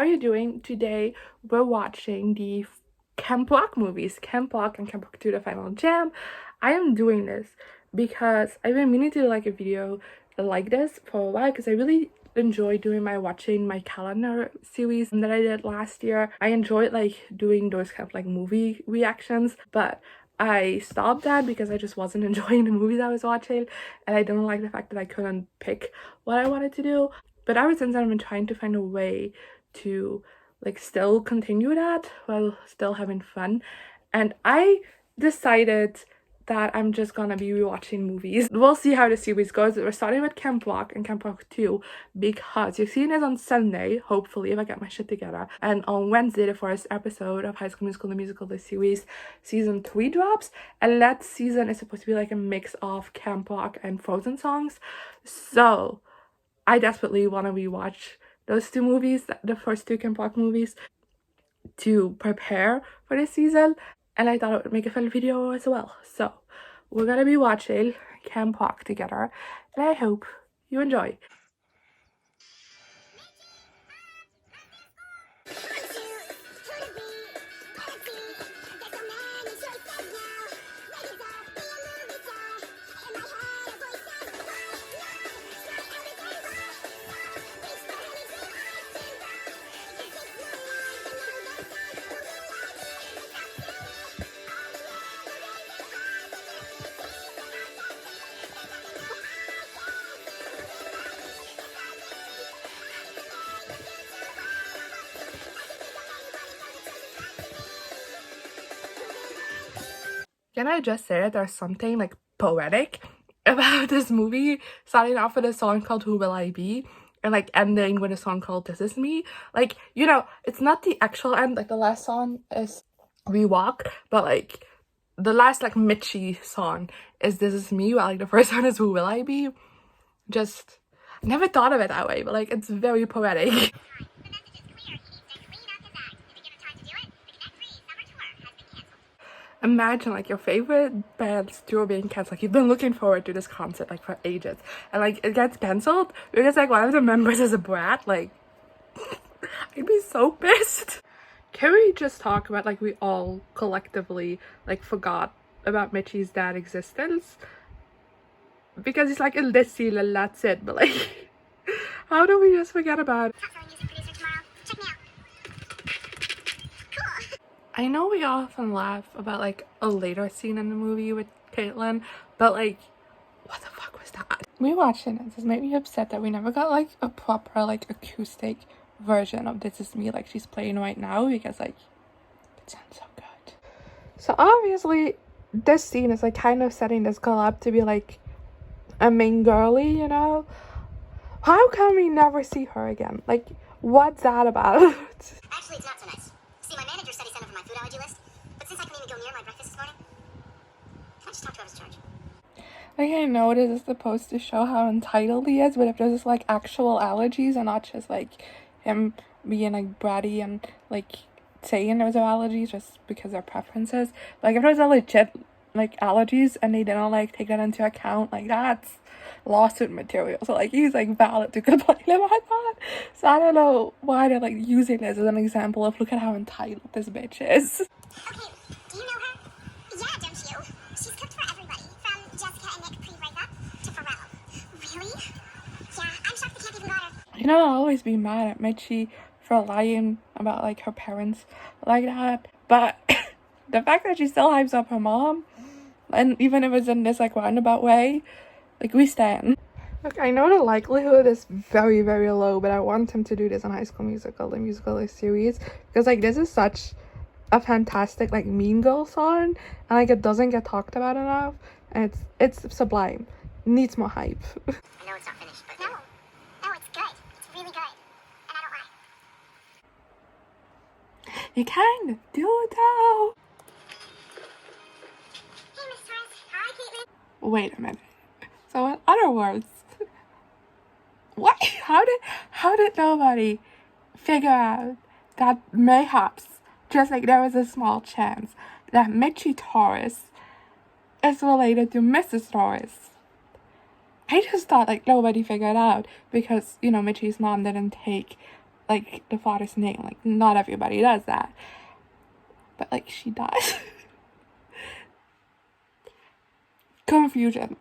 are you doing? Today we're watching the Camp Block movies, Camp Block and Camp Block 2 The Final Jam. I am doing this because I've been meaning to do like a video like this for a while because I really enjoy doing watching my calendar series that I did last year. I enjoyed like doing those kind of like movie reactions, but I stopped that because I just wasn't enjoying the movies I was watching, and I don't like the fact that I couldn't pick what I wanted to do. But ever since then, I've been trying to find a way to like still continue that while still having fun, and I decided that I'm just gonna be rewatching movies. We'll see how the series goes. We're starting with Camp Block and Camp Block 2 because you're seeing it on Sunday, hopefully, if I get my shit together. And on Wednesday, the first episode of High School Musical, the musical, the series, season 3 drops. And that season is supposed to be like a mix of Camp Block and Frozen songs. So I desperately want to rewatch those two movies, the first two Camp Block movies, to prepare for this season. And I thought it would make a fun video as well. So we're gonna be watching Camp Block together, and I hope you enjoy. Can I just say that there's something like poetic about this movie, starting off with a song called Who Will I Be and like ending with a song called This Is Me. Like, you know, it's not the actual end, like the last song is We Walk, but like the last like Mitchie song is This Is Me, while like the first one is Who Will I Be. Just, I never thought of it that way, but like it's very poetic. Imagine like your favorite band's tour being cancelled. Like you've been looking forward to this concert like for ages, and like it gets cancelled because like one of the members is a brat. Like I'd be so pissed. Can we just talk about like we all collectively like forgot about Mitchie's dad's existence? Because he's like in this scene and that's it, but like how do we just forget about it? I know we often laugh about like a later scene in the movie with Caitlin, but like what the fuck was that? Rewatching this has made me upset that we never got like a proper like acoustic version of This Is Me like she's playing right now, because like it sounds so good. So obviously this scene is like kind of setting this girl up to be like a main girly, you know? How come we never see her again? Like what's that about? Actually, it's not so nice. See, my manager said he sent him for my food allergy list, but since I couldn't even go near my breakfast this morning, can I just talk to whoever's in charge? Like I know it is supposed to show how entitled he is, but if there's like actual allergies and not just like him being like bratty and like saying there's no allergies just because of preferences. Like if there's a legit like allergies and they didn't like take that into account, like that's lawsuit material. So like he's like valid to complain about that. So I don't know why they're like using this as an example of look at how entitled this bitch is. Okay, do you know her? Yeah, don't you? She's cooked for everybody, from Jessica and Nick pre-breakup to Pharrell. Really? Yeah, I'm shocked the camp even got her. You know, I'll always be mad at Mitchie for lying about like her parents like that, but the fact that she still hypes up her mom, and even if it's in this like roundabout way, like we stand. Look, I know the likelihood is very, very low, but I want him to do this on High School Musical, the musical series, because like this is such a fantastic like Mean Girl song, and like it doesn't get talked about enough, and it's sublime. Needs more hype. I know it's not finished, but no, it's good. It's really good, and I don't lie. You kind of do though. Hey, Miss Torres. Hi, Caitlin. Wait a minute. So in other words, what? How did nobody figure out that mayhaps just like there was a small chance that Mitchie Torres is related to Mrs. Torres? I just thought like nobody figured out because, you know, Mitchie's mom didn't take like the father's name. Like, not everybody does that, but like she does. Confusion.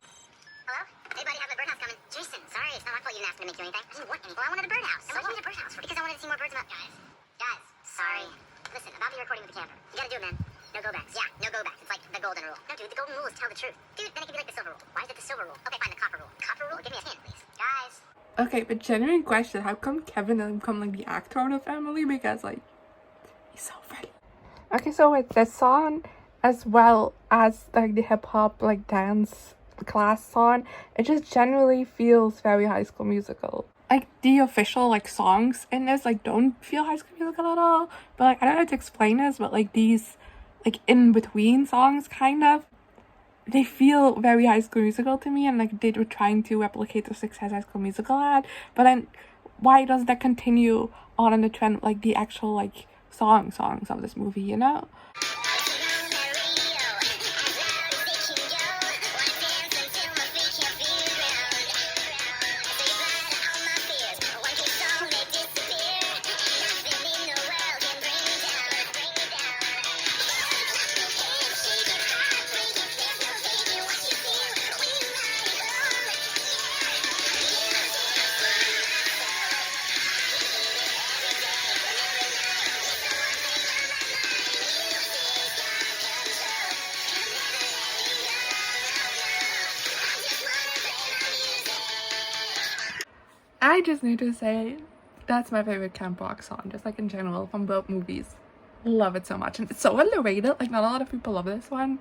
Hello? Hey, buddy, have the birdhouse coming. Jason, sorry, it's not my fault you didn't ask me to make you anything. I didn't want anything. Well, I wanted a birdhouse. And why'd you need a birdhouse? Because I wanted to see more birds about... Guys, sorry. Listen, about the recording with the camper. You gotta do it, man. No go-backs. Yeah, no go-backs. It's like the golden rule. No, dude, the golden rule is tell the truth. Dude, then it can be like the silver rule. Why is it the silver rule? Okay, fine, the copper rule. Copper rule? Give me a hint, please. Guys. Okay, but genuine question, how come Kevin doesn't become like the actor of the family? Because like, he's so funny. Okay, so with this song, as well as like the hip-hop like dance class song, it just generally feels very High School Musical. Like the official like songs in this like don't feel High School Musical at all, but like I don't know how to explain this, but like these like in between songs kind of, they feel very High School Musical to me, and like they were trying to replicate the success High School Musical had. But then why does that continue on in the trend, like the actual like songs of this movie, you know? I just need to say that's my favorite Camp Rock song, just like in general from both movies. Love it so much, and it's so underrated. Like, not a lot of people love this one.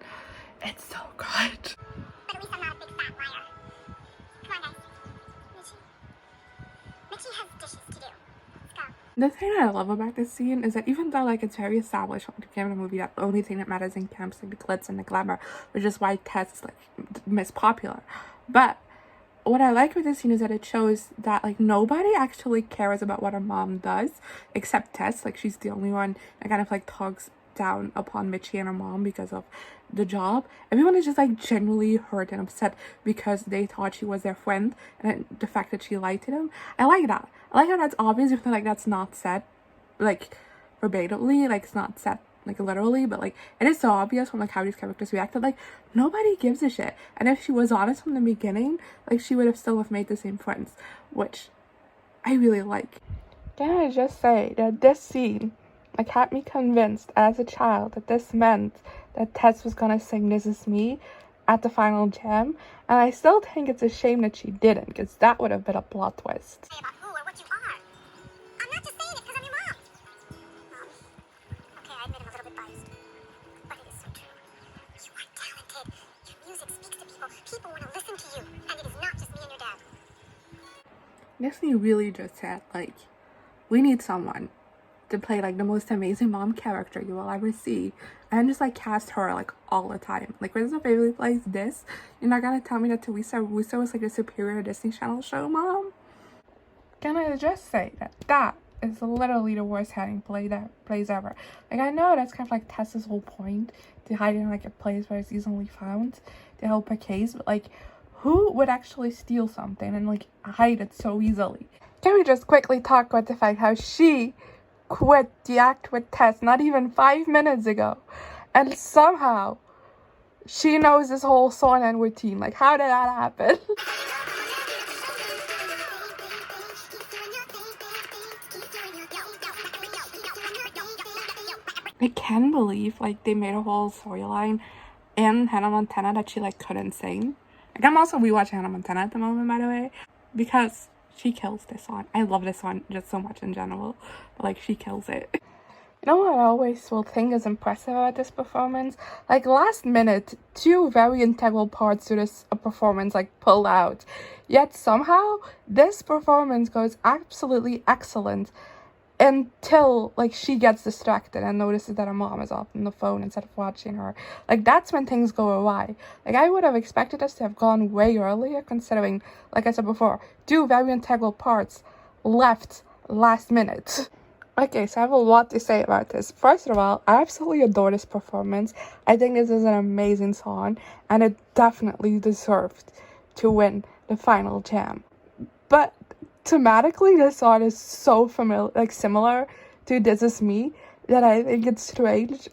It's so good. But at least I'm not a big fat liar. Come on, guys. Mitchie has dishes to do. Let's go. The thing I love about this scene is that even though like it's very established from the beginning of the movie that the only thing that matters in camp is like the glitz and the glamour, which is why Tess is like Miss Popular. But what I like with this scene is that it shows that like nobody actually cares about what her mom does except Tess. Like, she's the only one that kind of like talks down upon Mitchie and her mom because of the job. Everyone is just like genuinely hurt and upset because they thought she was their friend, and the fact that she lied to them. I like that. I like how that's obvious, even though like that's not said like verbatimly, like it's not said like literally, but like it is so obvious from like how these characters reacted. Like, nobody gives a shit, and if she was honest from the beginning, like she would have still have made the same friends, which I really like. Can I just say that this scene like had me convinced as a child that this meant that Tess was gonna sing This Is Me at the final jam, and I still think it's a shame that she didn't, because that would have been a plot twist. Say about who or what you are. I'm not just saying it because I'm your mom. Okay, I admit I'm a little bit biased, but it is so true. You are talented. Your music speaks to people. People want to listen to you, and it is not just me and your dad. Disney really just said, like, we need someone to play like the most amazing mom character you will ever see, and just like cast her like all the time. Like, Princess of Waverly plays this. You're not gonna tell me that Teresa Russo is like a superior Disney Channel show mom? Can I just say that that is literally the worst hiding plays ever. Like, I know that's kind of like Tessa's whole point, to hide in like a place where it's easily found to help her case, but like, who would actually steal something and like hide it so easily? Can we just quickly talk about the fact how she quit the act with Tess not even 5 minutes ago, and somehow she knows this whole song and routine? Like, how did that happen? I can't believe like they made a whole storyline in Hannah Montana that she like couldn't sing. Like, I'm also rewatching Hannah Montana at the moment, by the way, because she kills this song. I love this song just so much in general, but like she kills it. You know what I always will think is impressive about this performance? Like, last minute, two very integral parts to this performance like pull out. Yet somehow this performance goes absolutely excellent until like she gets distracted and notices that her mom is off on the phone instead of watching her. Like, that's when things go awry. Like, I would have expected us to have gone way earlier, considering, like I said before, two very integral parts left last minute. Okay, so I have a lot to say about this. First of all, I absolutely adore this performance. I think this is an amazing song, and it definitely deserved to win the final jam. But thematically this song is so familiar, like similar to This Is Me, that I think it's strange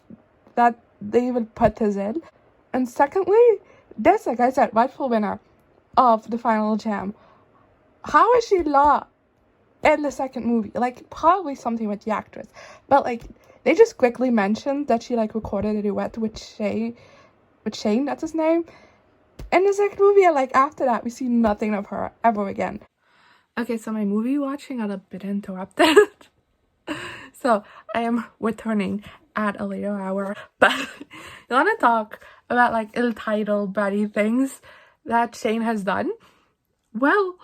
that they even put this in. And secondly, this, like I said, rightful winner of the final jam. How is she not in the second movie? Like, probably something with the actress, but like they just quickly mentioned that she like recorded a duet with Shane, that's his name, in the second movie, and like after that we see nothing of her ever again. Okay, so my movie watching got a bit interrupted. So I am returning at a later hour, but you want to talk about like ill-titled bratty things that Shane has done? Well,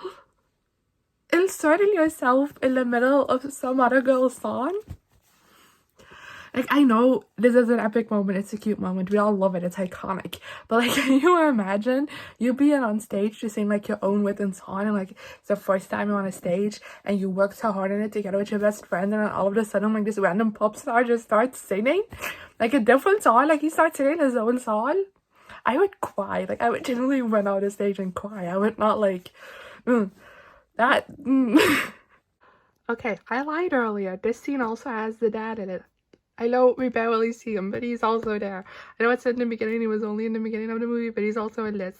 inserting yourself in the middle of some other girl's song. Like, I know this is an epic moment, it's a cute moment, we all love it, it's iconic, but like, can you imagine you being on stage to sing like your own written song, and like it's the first time you're on a stage and you worked so hard in it together with your best friend, and then all of a sudden like this random pop star just starts singing like a different song, like he starts singing his own song? I would cry. Like, I would genuinely run out of stage and cry. I would not like that. Okay, I lied earlier. This scene also has the dad in it. I know we barely see him, but he's also there. I know it said in the beginning he was only in the beginning of the movie, but he's also in this.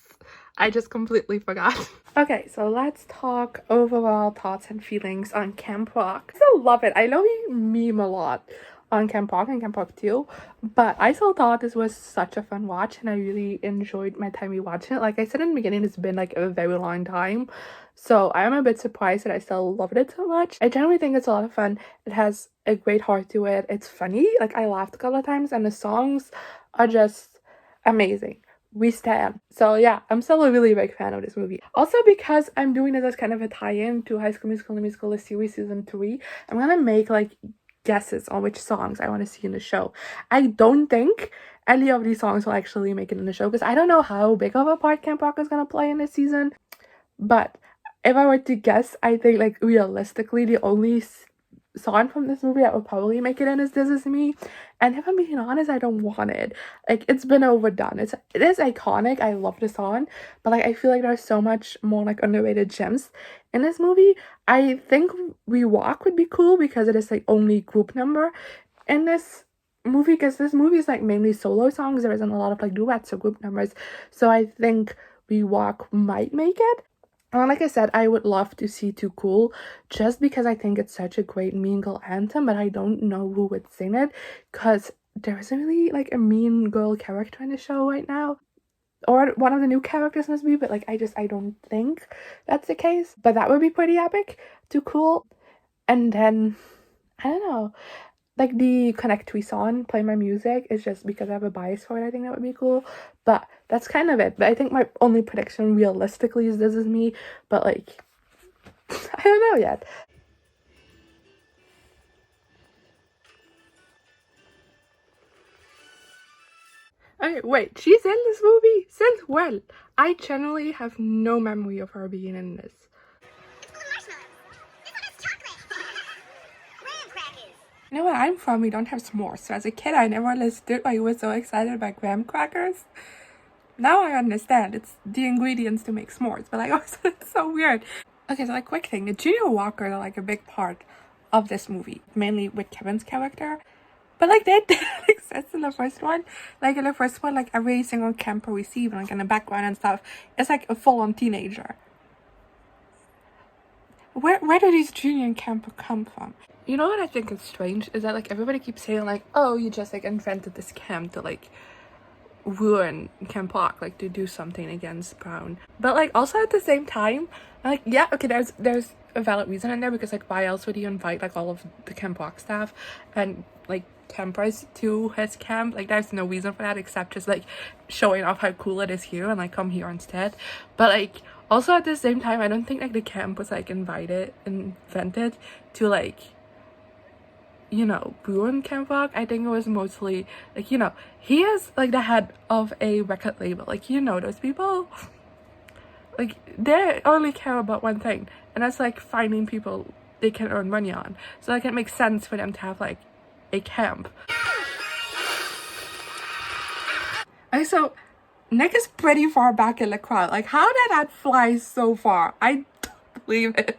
I just completely forgot. Okay, so let's talk overall thoughts and feelings on Camp Rock. I still love it. I know we meme a lot on Camp Rock and Camp Rock 2, but I still thought this was such a fun watch, and I really enjoyed my time rewatching it. Like I said in the beginning, it's been like a very long time, so I am a bit surprised that I still loved it so much. I generally think it's a lot of fun. It has a great heart to it. It's funny. Like, I laughed a couple of times, and the songs are just amazing. We stand. So yeah, I'm still a really big fan of this movie. Also, because I'm doing this as kind of a tie-in to High School Musical, the musical, the series season 3, I'm gonna make like guesses on which songs I want to see in the show. I don't think any of these songs will actually make it in the show, because I don't know how big of a part Camp Rock is gonna play in this season. But if I were to guess, I think like realistically the only song from this movie that would probably make it in is This Is Me. And if I'm being honest, I don't want it. Like, it's been overdone. It is iconic. I love the song, but like I feel like there's so much more like underrated gems in this movie. I think We Walk would be cool because it is like only group number in this movie, because this movie is like mainly solo songs. There isn't a lot of like duets or group numbers, so I think We Walk might make it. And like I said, I would love to see Too Cool, just because I think it's such a great Mean Girl anthem, but I don't know who would sing it, because there isn't really like a mean girl character in the show right now, or one of the new characters in this movie, but like I don't think that's the case. But that would be pretty epic. Too Cool. And then I don't know, like the Connect We song, Play My Music, is just because I have a bias for it. I think that would be cool, but that's kind of it. But I think my only prediction realistically is This Is Me, but like I don't know yet. Okay, wait, she's in this movie? Since when? I generally have no memory of her being in this. You know where I'm from, we don't have s'mores. So as a kid, I never understood why you were so excited about graham crackers. Now I understand. It's the ingredients to make s'mores. But like, also, it's so weird. Okay, so like, quick thing. The junior walkers are like a big part of this movie. Mainly with Kevin's character. But like, they didn't exist in the first one. Like, in the first one, like, every single camper we see, like, in the background and stuff, it's like a full-on teenager. Where do these junior camper come from? You know what I think is strange is that like everybody keeps saying like, oh, you just like invented this camp to like ruin Camp Rock, like to do something against Brown. But like also at the same time, like, yeah, okay, there's a valid reason in there, because like why else would he invite like all of the Camp Rock staff and like campers to his camp? Like, there's no reason for that except just like showing off how cool it is here and like come here instead. But like also at the same time, I don't think like the camp was like invented to like, you know, ruin Camp Rock. I think it was mostly like, you know, he is like the head of a record label, like, you know, those people, like, they only care about one thing, and that's like finding people they can earn money on. So like it makes sense for them to have like a camp. Okay, so Nick is pretty far back in the crowd. Like, how did that fly so far? I don't believe it.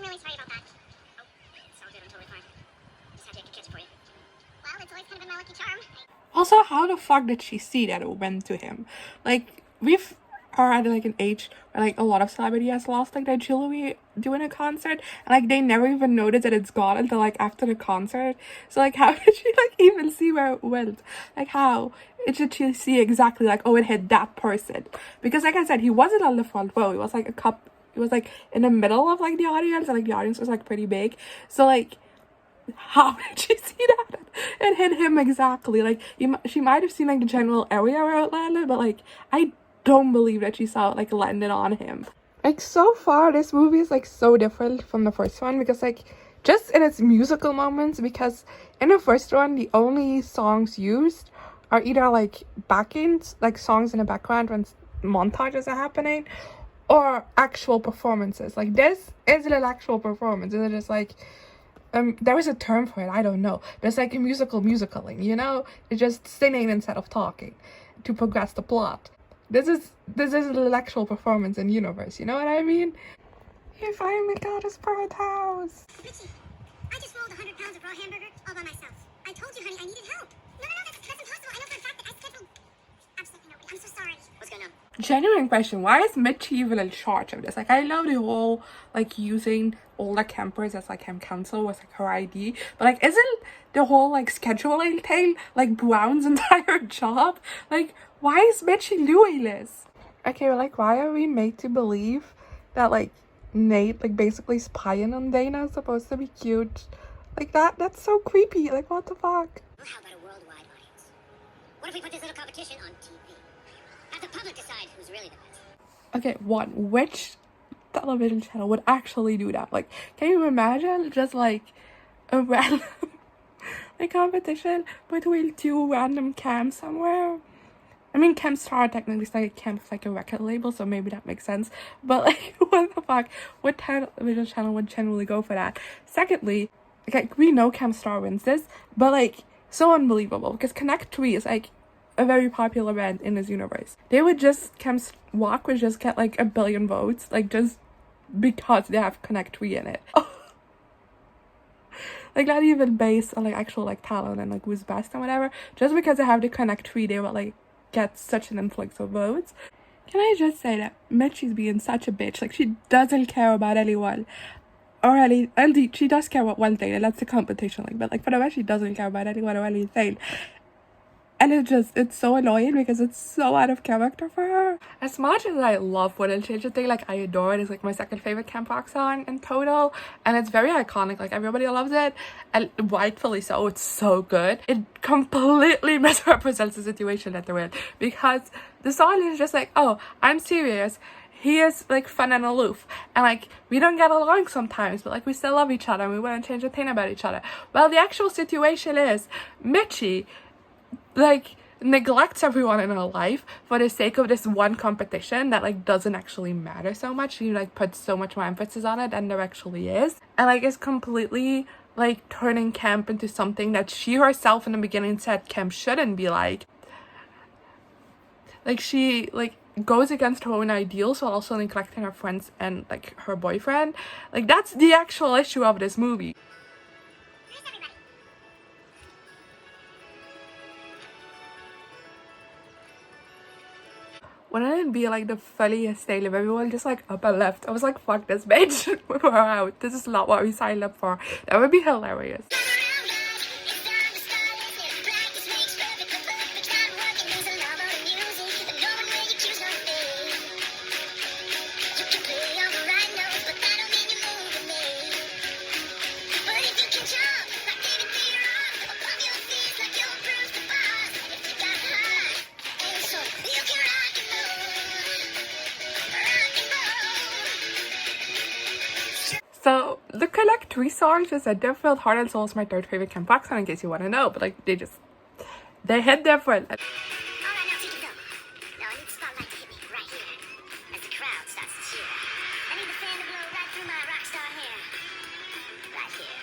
I'm really sorry about that. Oh, it's all good. I'm totally fine. Just had to catch it for you. Well, it's always kind of been my lucky charm. Also, how the fuck did she see that it went to him? Like, we've are at like an age where like a lot of celebrity has lost like their jewelry doing a concert, and like they never even noticed that it's gone until like after the concert. So like, how did she like even see where it went? Like, how did she see exactly like, oh, it hit that person? Because like I said, he wasn't on the front row. He was like he was like in the middle of like the audience, and like the audience was like pretty big. So like, how did she see that it hit him exactly? Like, she might have seen like the general area where it landed, but like, I don't believe that she saw it like landed on him. Like, so far this movie is like so different from the first one, because like just in its musical moments, because in the first one the only songs used are either like backings, like songs in the background when montages are happening, or actual performances. Like, this isn't an actual performance. It's just like there is a term for it, I don't know, but it's like a musicaling, you know? It's just singing instead of talking to progress the plot. This is an actual performance in universe, you know what I mean? He finally got his birdhouse. Richie, I just rolled 100 pounds of raw hamburger all by myself. I told you, honey, I needed help. No, that's impossible. I know for a fact that I scheduled absolutely nobody. I'm so sorry. What's going on? Genuine question, why is Mitchie even in charge of this? Like, I love the whole like using all the campers as like camp council was like her ID, but like, isn't the whole like scheduling thing like Brown's entire job? Like, why is Mitchie doing this? Okay, well, like, why are we made to believe that like Nate like basically spying on Dana is supposed to be cute? Like, that's so creepy. Like, what the fuck? Well, how about a worldwide audience? What if we put this little competition on TV? Have the public decide who's really the best. Okay, which television channel would actually do that? Like, can you imagine just like a random like competition between two random camps somewhere? I mean, Camp Star technically is like a camp, it's like a record label, so maybe that makes sense. But like, what the fuck? What television channel would generally go for that? Secondly, like, we know Camp Star wins this, but like, so unbelievable, because Connect 3 is like a very popular band in this universe. They would just, Camp Walk would just get like 1 billion votes, like, just because they have Connect 3 in it. Like, not even based on like actual like talent and like who's best and whatever. Just because they have the Connect 3, they would like get such an influx of votes. Can I just say that Mitchie's being such a bitch? Like, she doesn't care about anyone. Or and she does care about one thing, and that's the competition. Like, but like, for the rest, she doesn't care about anyone or anything. And it's so annoying because it's so out of character for her. As much as I love Wouldn't Change a Thing, like, I adore it. It's like my second favorite camp rock song in total, and it's very iconic. Like, everybody loves it, and rightfully so. It's so good. It completely misrepresents the situation that they're in, because the song is just like, oh, I'm serious, he is like fun and aloof, and like, we don't get along sometimes, but like, we still love each other and we wouldn't change a thing about each other. Well, the actual situation is Mitchie like neglects everyone in her life for the sake of this one competition that like doesn't actually matter so much. She like puts so much more emphasis on it than there actually is, and like is completely like turning camp into something that she herself in the beginning said camp shouldn't be like. Like, she like goes against her own ideals while also neglecting her friends and like her boyfriend. Like, that's the actual issue of this movie. Where's everybody? Wouldn't it be like the funniest thing if everyone just like up and left? I was like, fuck this bitch, we're out. This is not what we signed up for. That would be hilarious. So, the Connect 3 songs is a different Heart and Soul is my third favorite camp rock song, in case you want to know, but like, they hit different. Alright, now take it go. Now I need the spotlight to hit me right here, as the crowd starts to cheer. I need the fan to blow right through my rock star hair. Right here.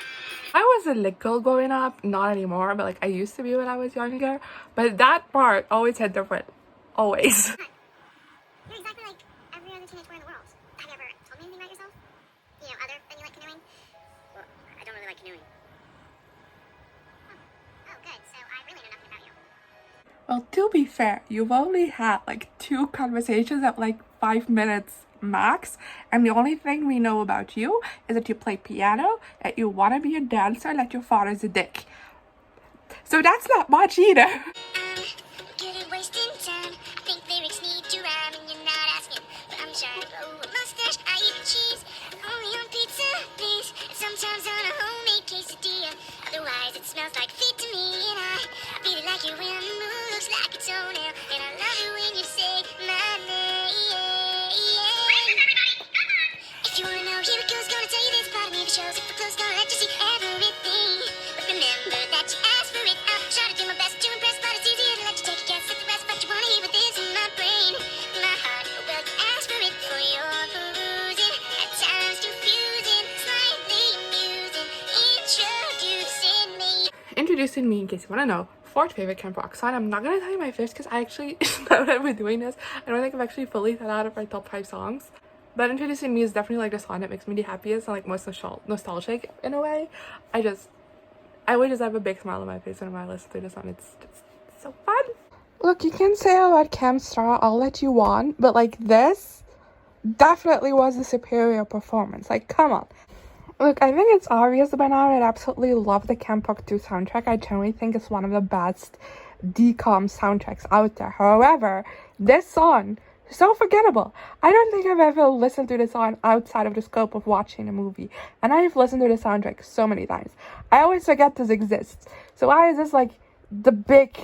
I was a lit girl growing up, not anymore, but like, I used to be when I was younger, but that part always hit different. Always. You're exactly like every other teenage boy in the world. Have you ever told me anything about yourself? You know, other than you like canoeing? Well, to be fair, you've only had like 2 conversations at like 5 minutes max, and the only thing we know about you is that you play piano, that you want to be a dancer, and that your father's a dick. So that's not much either. Good at wasting time. Think lyrics need to rhyme, and you're not asking, but I'm trying to grow a mustache. I eat cheese, only on pizza, please. And sometimes on a homemade quesadilla. Otherwise, it smells like feet to me, and I really like it when the moon looks like a toenail, and I love it when you say my name. If you wanna know, here it goes. Gonna tell you this part of me that shows if we're close, gonna let you see everything. But remember that you asked for it. I'll try to do my best to impress, but it's easier to let you take a guess at the rest. But you wanna hear what this in my brain, my heart. Well, you asked for it for your perusing. At times confusing, slightly amusing. Introducing me. Introducing me, in case you want to know, 4th favorite Camp Rock song. I'm not going to tell you my 5th because I actually, now that we're doing this, I don't think I've actually fully thought out of my top 5 songs. But Introducing Me is definitely like the song that makes me the happiest and like most nostalgic in a way. I would just have a big smile on my face whenever I listen to this song. It's just so fun. Look, you can say about Camp Star all that you want, but like this definitely was the superior performance. Like, come on. Look, I think it's obvious by now that I absolutely love the Camp Rock 2 soundtrack. I generally think it's one of the best DCOM soundtracks out there. However, this song, so forgettable. I don't think I've ever listened to this song outside of the scope of watching a movie. And I've listened to the soundtrack so many times. I always forget this exists. So why is this like the big,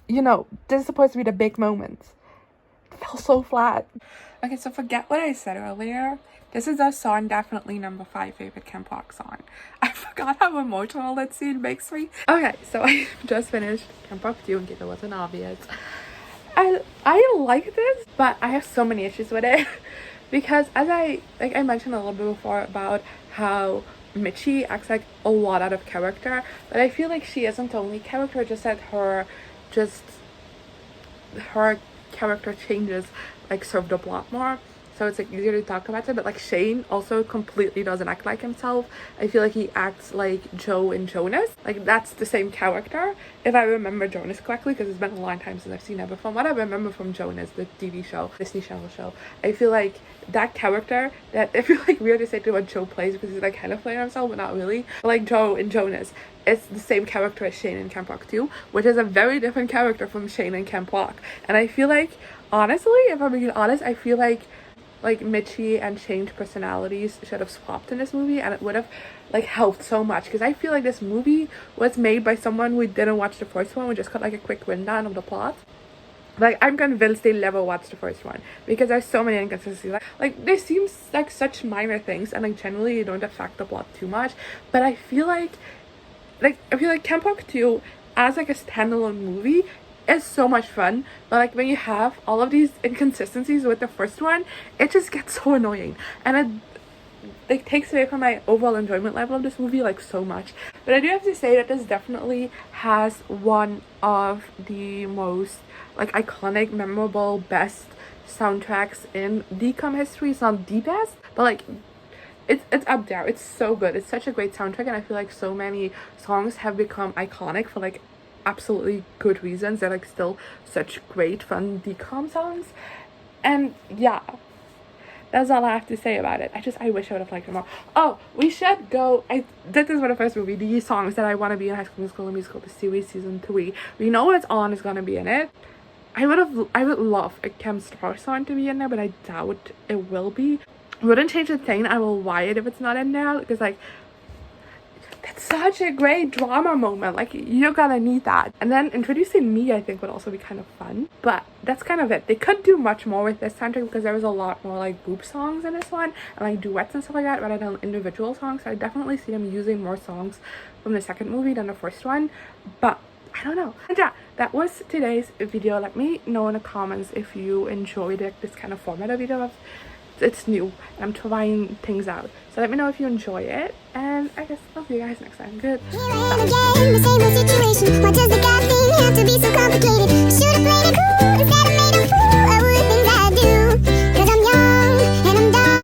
this is supposed to be the big moment? It felt so flat. Okay, so forget what I said earlier. This is a song, definitely number 5 favorite Camp Rock song. I forgot how emotional that scene makes me. Okay, so I just finished Camp Rock 2 in case it wasn't obvious. I like this, but I have so many issues with it. Because as I mentioned a little bit before about how Mitchie acts like a lot out of character, but I feel like she isn't the only character, just that her character changes like serve the plot more, so it's like easier to talk about it. But like Shane also completely doesn't act like himself. I feel like he acts like Joe and Jonas, like that's the same character if I remember Jonas correctly, because it's been a long time since I've seen it. But from what I remember from Jonas, the TV show, Disney Channel show, I feel like that character, that I feel like weird to say to what Joe plays because he's like kind of playing himself but not really, but like Joe and Jonas, it's the same character as Shane in Camp Rock 2, which is a very different character from Shane in Camp Rock. And I feel like, honestly, if I'm being honest, I feel like Mitchie and Shane's personalities should have swapped in this movie, and it would have like helped so much, because I feel like this movie was made by someone who didn't watch the first one. We just got like a quick rundown of the plot. Like, I'm convinced they never watched the first one because there's so many inconsistencies. Like there seems like such minor things, and like generally they don't affect the plot too much, but I feel like Camp Rock 2 as like a standalone movie is so much fun, but like when you have all of these inconsistencies with the first one, it just gets so annoying, and it like takes away from my overall enjoyment level of this movie like so much. But I do have to say that this definitely has one of the most like iconic, memorable, best soundtracks in DCOM history. It's not the best, but like it's up there. It's so good. It's such a great soundtrack, and I feel like so many songs have become iconic for like absolutely good reasons. They're like still such great fun DCOM songs, and yeah, that's all I have to say about it. I wish I would have liked it more. Oh, we should go. This is for the first movie, the songs that I want to be in High School Musical, the musical, the series, season 3. We know what's on is gonna be in it. I would love a Camp Star song to be in there, but I doubt it will be. Wouldn't change a thing. I will why it if it's not in there, because like that's such a great drama moment. Like, you're gonna need that. And then Introducing Me, I think, would also be kind of fun. But that's kind of it. They could do much more with this soundtrack because there was a lot more like group songs in this one, and like duets and stuff like that, rather than individual songs. So I definitely see them using more songs from the second movie than the first one. But I don't know. And yeah, that was today's video. Let me know in the comments if you enjoyed it, this kind of format of video. It's new, and I'm trying things out, so let me know if you enjoy it, and I guess I'll see you guys next time. Good. Here I am again, the same old situation. Why does the God thing have to be so complicated?